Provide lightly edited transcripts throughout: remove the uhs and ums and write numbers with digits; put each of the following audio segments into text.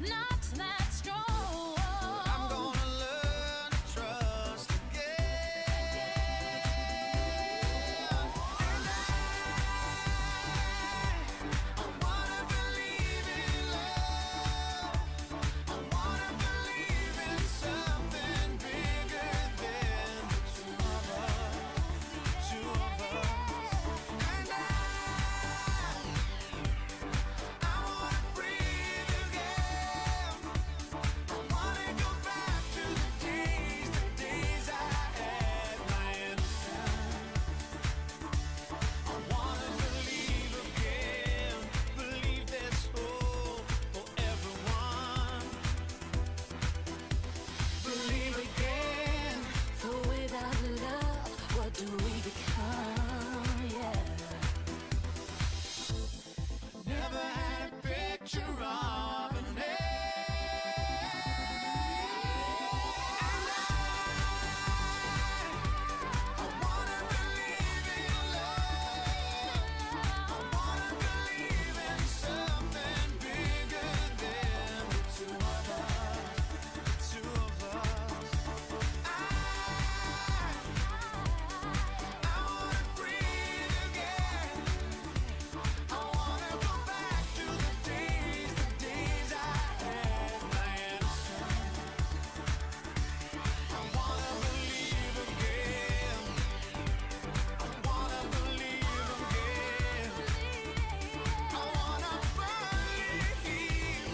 not that strong. I'm gonna learn to trust again. And I wanna believe in love. I wanna believe in something bigger than the two of us. And I wanna breathe again. I wanna go back to the days I had my innocence. I wanna believe again, believe there's hope for everyone. Believe again, for without love, what do we become? Yeah. Never had a picture of an I wanna believe in love. I wanna believe in something bigger than the two of us. The two of us. I wanna breathe again. I wanna go back to the days I had my innocence. I wanna believe again. I wanna believe again. I wanna believe.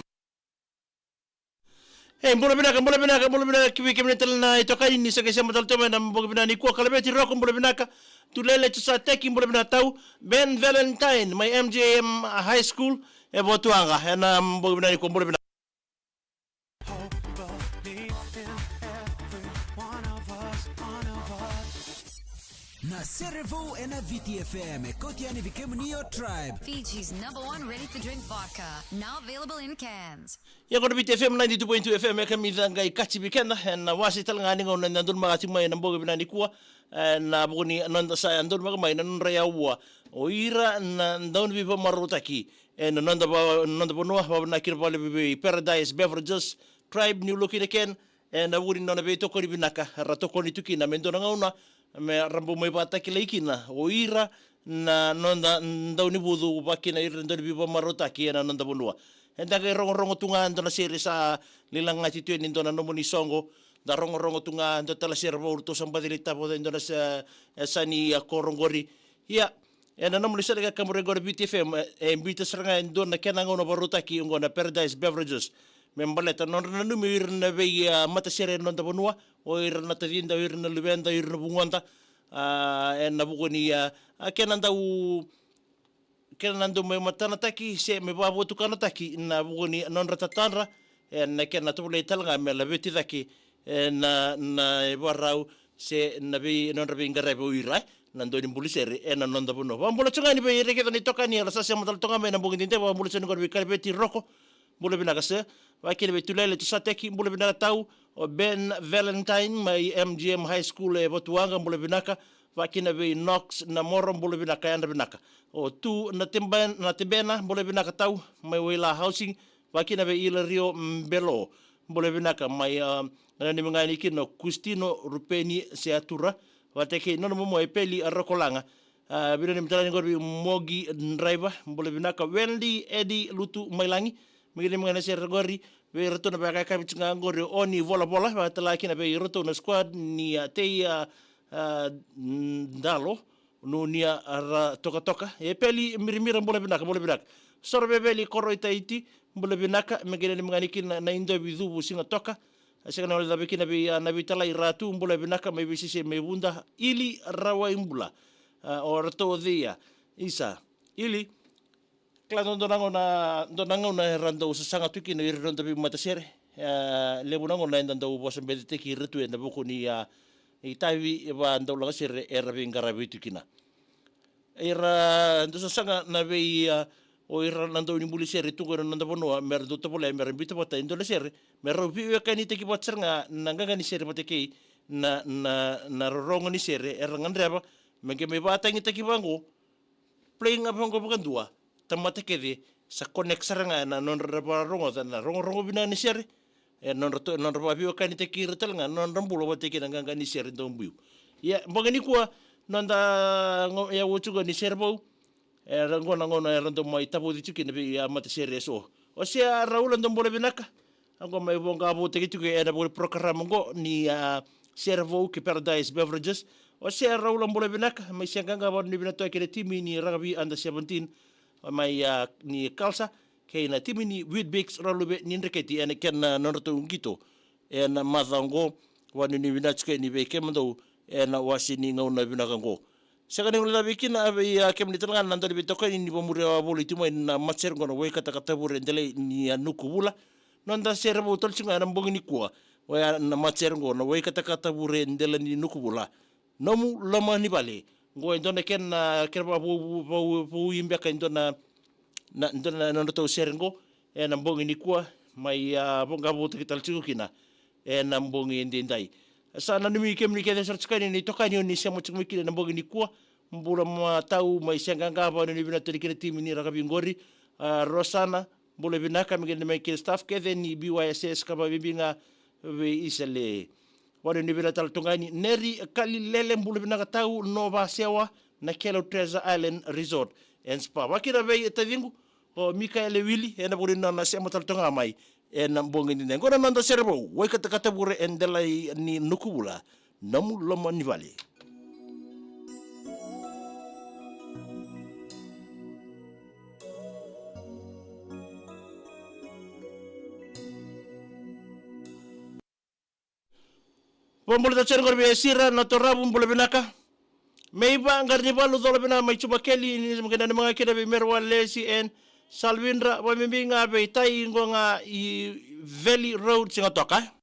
Mbula binaka kiwiki mnetel na itoka ini sa kaysa mataltoma na mbula binani kuwa kalabeti roko mbula binaka tulele sa teki mbula binatau Ben Valentine my MJM High School e botuanga na mbula binani kuwa mbula binaka Believe in every one of us. Na Cerevo and a VTFM, Kotiani Vikemnio Tribe. Fiji's #1 ready-to-drink vodka, now available in cans. Ya kono bit FM 92.2 FM ya kami zangai kachi bikenda na wasi talangani ngona nandun magati mai na mbula binani kuwa na bukuni nanda sa andun magamay na nunraya uwa o ira na ndon bipa marutaki na nanda po nuwa na kirpale bibi Paradise Beverages Tribe New Looking again na bukuni nona be toko ni binaka ratoko ni tuki na mendo na ngauna me rambo mai bata kilaikina o ira na nonda ndau ni budu bakina ira ndon bipa marutaki na nanda po nuwa henda kay rongo tunga ando na series sa lilang nga tituin ando na nomoni songo da rongo tunga ando tala servo urto sambadirita po ando na sa ni korongori ya na nomoni sa ka kamurego BTFM imbita seranga ando na kenango na baruta ki ngo na Paradise Beverages membaleta non na numir na be mata sere non da bonua o ir na tadinda ir na lubenda ir na bungonda na bukoni kenanda u nando me matana taki se me babo tu kana taki na bugoni non ratatanra na kena tu le talanga me la beti taki na barau se na be non rabi ngare bo ira nando ni bulisere na non da bono bambola chunga ni be reke ni toka ni la sa matal tonga me na bugoni te bambola chunga be kalbeti roko bula bina kase wa kile be tulele tu sateki bula bina tau o Ben Valentine my MGM High School e botuanga bula binaka wakina be Knox na morom bole binaka yanda binaka o tu na tibena bole binaka tau mai wela housing wakina be ila Rio Mbelo bole binaka mai ni mangani kino Kustino Rupeni Seatura wateke nono mo e peli arokolanga bino ni mtala ngorbi Mogi driver bole binaka Wendy Eddie Lutu Mailangi migini mangana ser gori be reto na baka kabitsinga ngori oni vola watala kina be reto na squad ni te ndalo no nia ara toka e peli mirimira bole binaka sorbe beli koroita iti bole binaka megene mangani na indo bidu singa toka asika na wala bekina be na bitala iratu bole binaka me bisise me bunda ili rawa imbula o rato dia isa ili klano donango na rando sanga tuki na irando bi matasere lebunango na ndando bosa bedete ki retu na bukuni itawi ba ndau laga sir era bingara bitukina era ndo sanga na be o ira nando ni buli sir tu ngoro nando bono mer do to pole mer bitu bota ndo sir mer bi we kani te ki botserga nanga ni sir boteke na rongo ni sir era ngandreba menge me bata ngi te ki bango playing up ngo bugandua tamata kede sa connect saranga na non raparongo na rongo bina ni sere non rapapi ka ni te kirtal nga non rambulo wate kina nga ni sere dombu ya mbogani kwa non da ya wutugo ni sere bo rango na ngono rando mai tapu di tuki na ya mate sere so o sia raula ndombole binaka ango mai bonga bo te tuki era bo program ngo ni servo ke Paradise Beverages o sia raula mbole binaka mai sia ganga bo ni binato ke timi ni rugby under 17 mai ni kalsa kay na timi ni Whitbix rolube ni reketi ene ken nonoto ngito ena mazango wani ni binatske ni be kemdo ena wasini ngona binakango sekani ngula bikina abe kem ni tanga nando bi tokai ni bomure wa boli timo na matser ngono we kata kata bure ndele ni anukubula nonda serbo tolchinga na mbongi ni kwa wa na matser ngono we kata kata bure ndele ni nukubula nomu lama ni bale ngo ndone ken kerba bu yimbe ka ndona na ndona no to serengo na mbongi ni kwa mai bonga bu kital chukina na mbongi ndindai sana nimi kemni kede sartskani ni tokani ni semo tsumikile na mbongi ni kwa mbura matau mai senganga ba ni bina tiri timi ni rakabi ngori Rosana mbule binaka migende mai kile staff kede ni BYSS kaba bibinga we isele wani ni bina tal tungani neri kali lele mbule binaka tau nova sewa na Kelo Treasure Island Resort and Spa wakira be tavingu o Mikael Willy ena buri na semo tal tunga mai na mbongi ni ngona nanda serbo we kata bure endela ni nukubula namu lomo ni vale Bombole da chergor be sira na torabu mbole binaka meiba ngarni balu dolo bina mai chuba keli ni mgenda mga kida be merwa lesi en Salvindra wa mimbinga be tai ngonga I Valley Road singa toka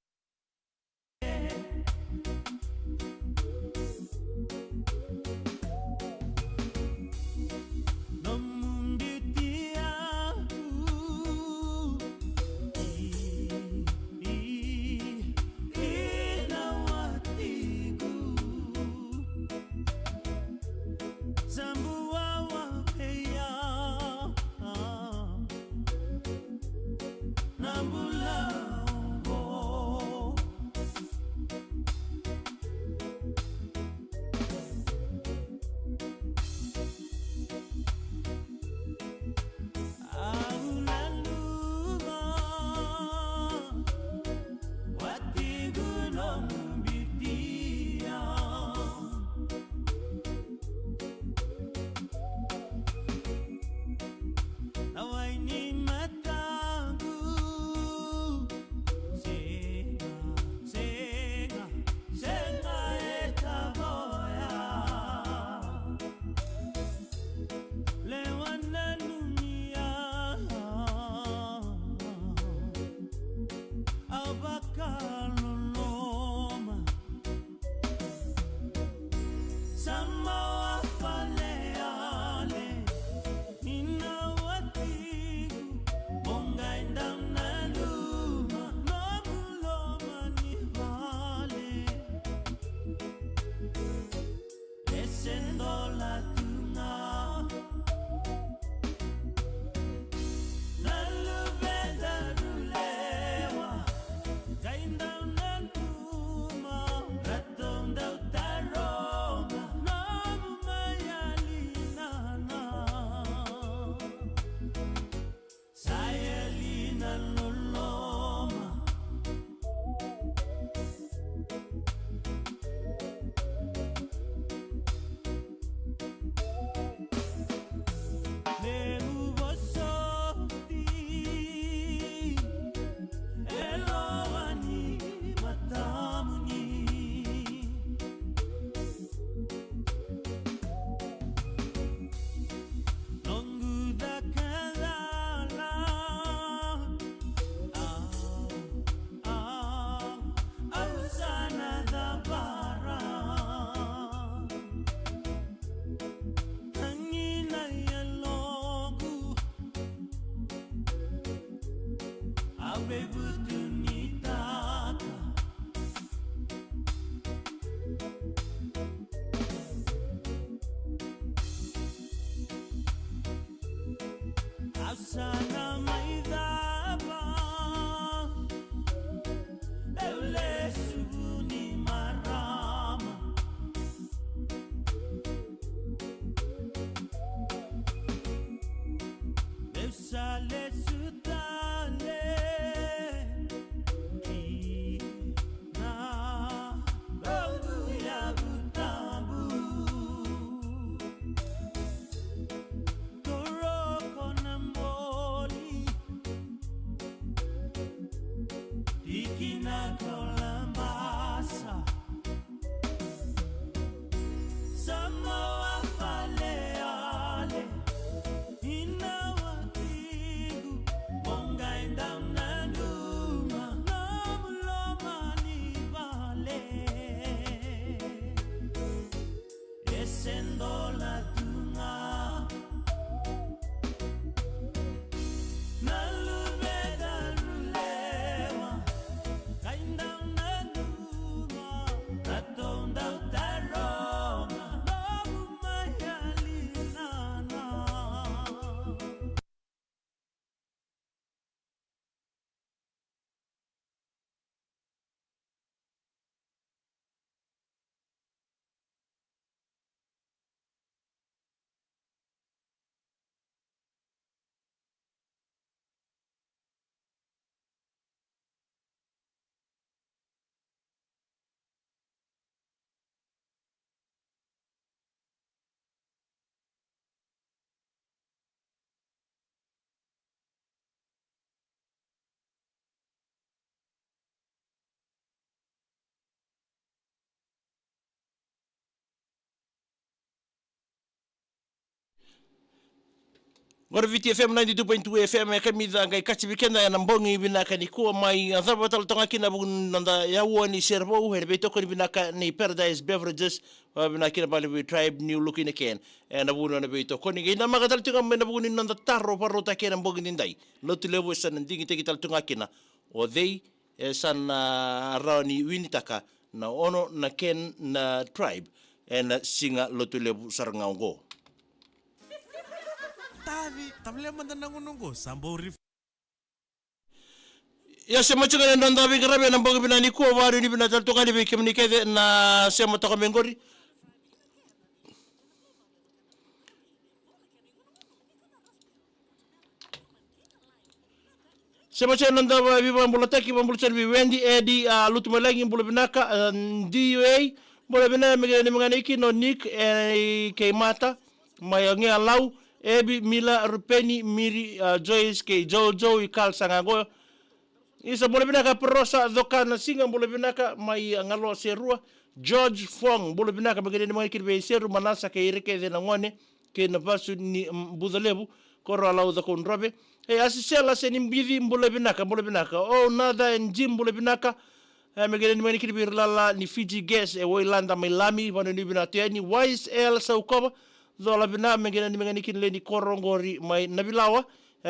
sana maidhaba Eulesuni marama Eusale sudale Kina Babu ya butabu Toroko na moli Ikina kolambasa Samoa faleale Inawakigu Monga indananuma Namulomani vale Esendola tunga Nalubeda rulewa Kaindananuma Tatonda utaroma Nabumayalinana Ngora VTFM 92.2 FM kami danga ikati weekend ya nambongi binaka ni kuwa mai adhaba taltonga kina bugun nanda ya uani servo hene beitoko ni binaka ni Paradise Beverages binaka na bali we tribe new looking again na bugun na beitoko ni gina magatal tunga mena bugun nanda tarro parro take na mbongi nindai lotu levo san ndingi teki taltonga kina o they san raoni winitaka na ono na ken na tribe na singa lotu levo sarangaungo. Tavi, tamle mandana ngunungo sambo rif. Ya sema chunga na ndavi karabe na mboga binani kuwa wari ni binatal toka ni bikimnikeze na sema toka mengori. Sema chunga na ndavi biba mbulataki mbulachani biwendi edi lutumalagi mbulabinaka DUA mbulabina mgeni mganiki no Nick Keimata mayonge alau Ebi Mila Rupeni Miri Joyce ke Jojo ikal sangago isa boleh binaka perosa doka na singa boleh binaka mai ngalo serua George Fong boleh binaka bagede ni mai kirbe seru manasa ke ireke de ngone ke na basu ni budalebu koro alau da kon robe asisela se nimbidi boleh binaka oh nada en jim boleh binaka megede ni mai kirbe lala ni Fiji Gas Woilanda Milami bano ni binata ni Wise El Saukoba zola bina mengena ni mengani kin leni korongori mai nabilawa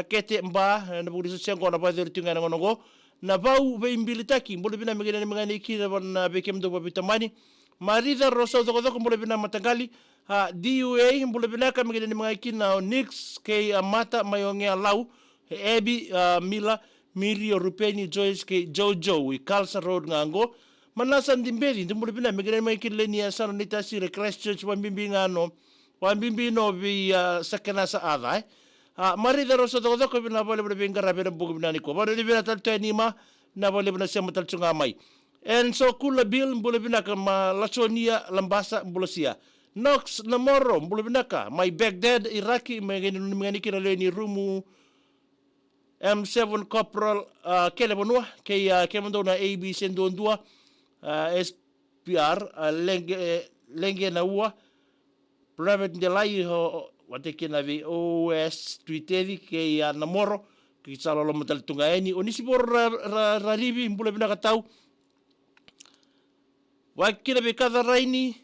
kete mba na budi sengo na bazer tunga ngono na bau be imbilitaki mbole bina mengena ni mengani kin na bekem do babitamani marida rosa zo zo mbole bina matangali DUA mbole bina ka mengena ni mengani kin na Nix ke mata mayonge lau ebi Mila Miri Rupeni Joyce ke Jojo Kalsa Road ngango manasan dimbedi mbole bina mengena ni mengani kin leni sanita sire Christchurch wambimbingano Wambimbi bi sakana sa adai. Mari daro sa dodo ko bina bole bina bingara bina bugu bina niko. Bale bina tal tenima na bole bina sema tal chunga mai. And so kula bil bole bina ka ma lachonia lambasa bolosia. Nox namoro bole bina ka my Baghdad Iraqi mengeni kira leni rumu M7 Corporal kele bonua ke kemando na AB sendondua SPR lenge na ua Private Ndelai ho wateke na vi OS Twitteri ke ya namoro ki salo lo matal tunga eni onisi bor raribi mbule bina katau wa kila be kada raini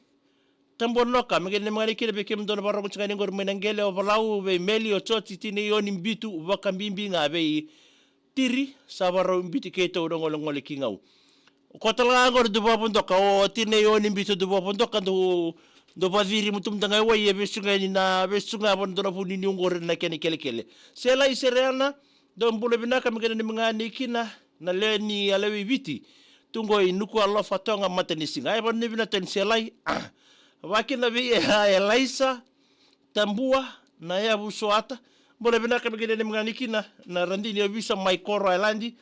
tambo noka mengene mangani kila be kem don baro kuchanga ngor menangele o balau be meli o choti tini yoni mbitu wakambimbi nga be tiri sabaro mbiti keto ngol ngol kingau ko tala ngor du bobo ndoka o tini yoni mbitu du bobo ndoka do padiri mutum tanga wai e besunga ni na besunga bon do na puni ni ngore na kene kele sela iserena do mbule binaka mgene ni mngani kina na leni alewi viti tungo inuku Allah fatonga matani singa ai bon ni bina ten selai wakina bi Elisa tambua na ya busoata mbule binaka mgene ni mngani kina na randini obisa mai koro islandi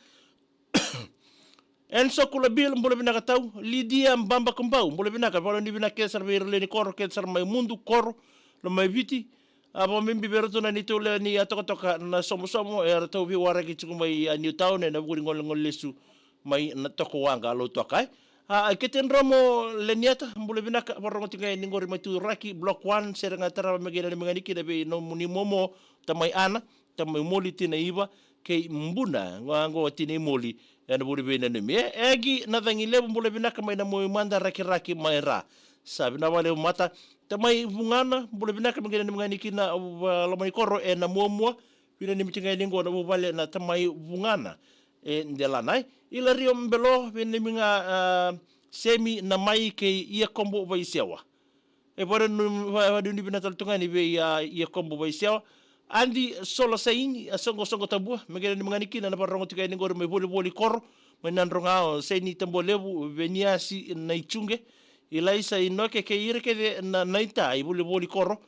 Enso kula bil mbule binaka tau Lydia mbamba kumbau mbule binaka valo ni binaka kesar berle ni koro kesar mai mundu koro lo mai viti abo mimbi beroto na nitole ni atoka na somo era tau vi wara ki tuku mai New Town na buri ngol lesu mai na toko wanga lo tokai keten romo leniata mbule binaka borongo tinga ni ngori mai tu raki block 1 serenga tara megena ni menganiki na be no muni momo tamai ana tamai moli tina iba ke mbuna ngo tini moli ena buri bena ni me egi na dangi lebu mbule binaka mai na mo manda raki mai ra sabi na wale mata tamai vungana mbule binaka megena ni menganiki na lamai koro ena muamua pina ni mitinga ni ngo na bale na tamai vungana ndela nai ila rio mbelo vene minga semi na mai ke ia kombo vai sewa e bora nu ni bina taltunga ni be ia kombo vai sewa andi solo saini songo tabua megena ni mangani na parongo tika ni ngor me boli koro me nandronga saini tambo levu veniasi na ichunge ila isa inoke ke ireke na naita i boli koro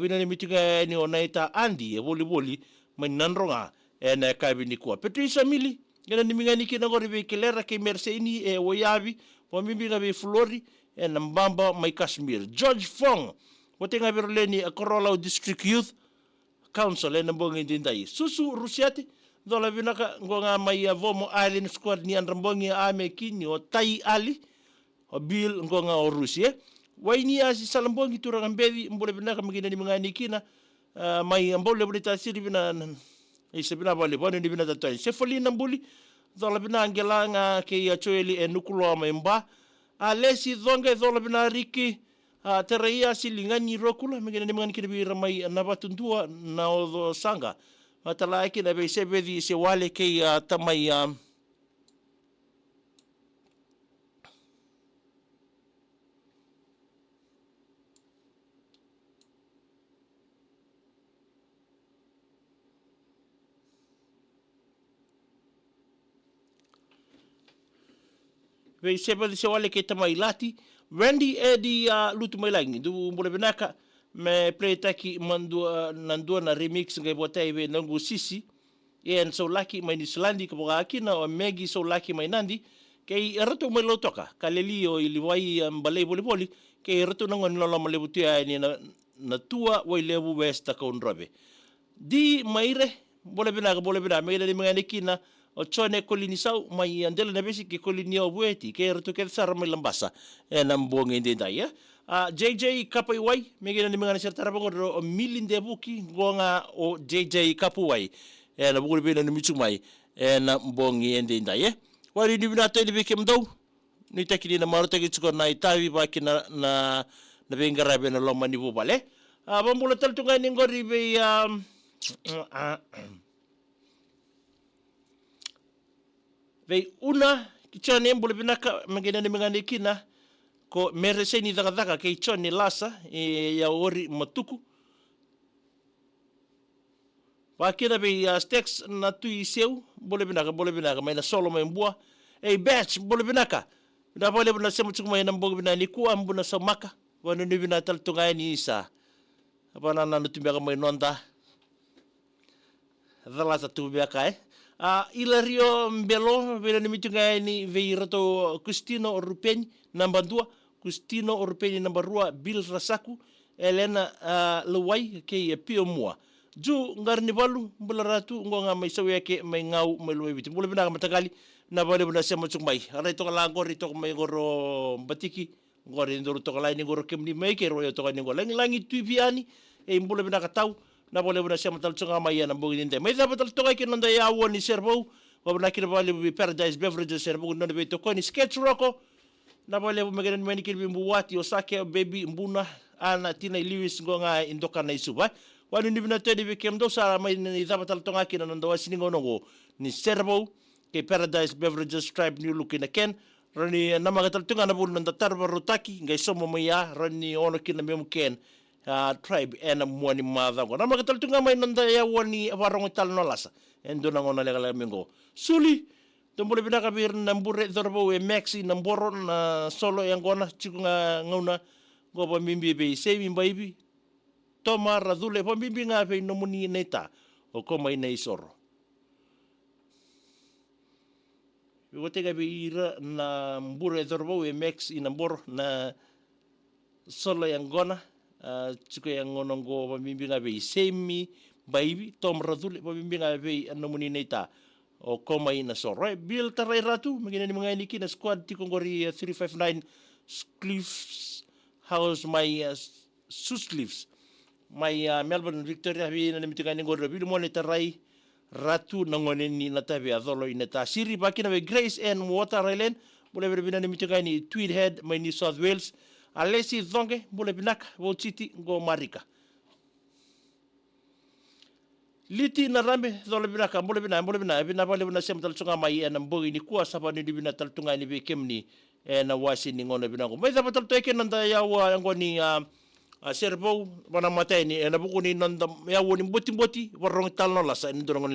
bina ni mitinga ni onaita andi e boli me nandronga ena kabini kwa Patricia Mili ngena ni mingani kina ngori be kelera ke Merseni e Woyabi wa mimbi na be Flori ena mbamba mai Kashmir George Fong wotenga berleni a Corolla District Youth Council ena mbongi ndindai susu rusiati dola binaka ngonga mai vomo Island Squad ni andambongi ame kini o Tai Ali o Bill ngonga o Rusia waini asi salambongi turanga mbedi mbole binaka mingina ni mingani kina mai mbole bulita siri bina isa bina bali bani ni bina tatoi sefoli nambuli dola bina angelanga ke ya choeli e nukulo memba alesi zonge dola bina riki tereia silingani rokula mengene ni mangani kibi ramai na batundua na odo sanga matala ki na be sebedi se wale ke tamai Vei sebedi se wale ke tamai lati Randy Eddie lutu mai langi du mbole benaka me play taki mandua nandua na remix ngai botai be nangu sisi en so lucky mai ni Islandi ko akina o Megi so lucky mai nandi ke rato mai lotoka kaleli o iliwai mbale boli ke rato nangon lolo male butia ni na tua wai lebu westa ka unrobe di maire bole benaka me ni ngani kina o chone kolini sau mai andela na besi ke kolini o bueti ke rato ke sar mai lambasa na mbonge ndai ya JJ Kapuai megena ni mengana sertara bango o milinde buki gonga o JJ Kapuai na bugul bena ni michumai na mbonge ndai ya wari ni bina tele be kemdo ni takini na maruta ke chiko na itawi ba kina na bengara bena loma ni bubale bambula taltunga ni ngori be Vei una kichone mbule binaka megena ni mengani kina ko mereseni daga ke kichone lasa ya ori matuku wakira be steaks na tu iseu mbule binaka mai na solo mai mbua batch mbule binaka na bole buna semu chukuma ina mbogo binani kuwa mbuna samaka wanu ni bina taltunga ni isa abana na nutumbia mai nonda dhalasa tubia kai Ilario Mbelo vela ni mitunga ni veirato Custino Orupeni namba 2 Custino Orupeni namba 2 Bill Rasaku Elena Luwai ke pio mua ju ngarni balu mbula ratu ngonga mai sawe ke mai ngau mai luwe biti mbula bina matagali na bale bina sema chumai ara to kala ngori to mai goro batiki ngori ndoro to kala ni goro kemni mai ke royo to ni ngolo langi tuipiani mbula bina katau na bole buna sema taltunga mai na mbogi ndai mai da taltunga ke nonda ya woni servo wa buna kire bale bi Paradise Beverages servo nonda be to koni sketch roko na bole bu megena meni kirbi mbuwati osake baby mbuna ana tina Lewis ngonga indoka na isuba wani ni bina tedi be kemdo sara mai ni da taltunga ke nonda wasini ngono ni servo ke Paradise Beverages tribe new look in again rani namagal tunga na bulu nda tarba rutaki ngai somo maya rani ono kina memuken tribe ena muani madhango namagal tunga mai nanda ya wani warong tal nolasa endona ngona legala mingo suli tombole binaka bir nambure dorbo e maxi namboro na solo yang gona chikunga ngona goba mimbi be semi baibi toma radule po mimbi nga be nomuni neta o koma ina isoro Wotega be ira na mbure dorbo e max ina mboro na solo yang gona chiku yang ngono go mimbi nga be semi baibi tom radule po mimbi nga be nomuni neta o koma ina soro bil tarai ratu magina ni mga iniki na squad tikongori 359 Cliffs House my Suslips my Melbourne Victoria bi na mitikan ni gordo bil mo ni tarai ratu nangone ni natabi adolo ineta siri bakina be Grace and Water Island bole berbina ni mitikan ni Tweed Head my New South Wales alesi zonge bole binak wo city go marika Liti na rambe dole binaka bole bina bina bale bina sem tal tunga mai na mbogi ni kuwa sapa ni bina tal tunga ni be kemni na wasi ni ngona bina ko mai sapa tal teke nanda ya wa ngoni serbo bana matai ni na buku ni nanda ya woni boti warong tal no la sa ni dorongon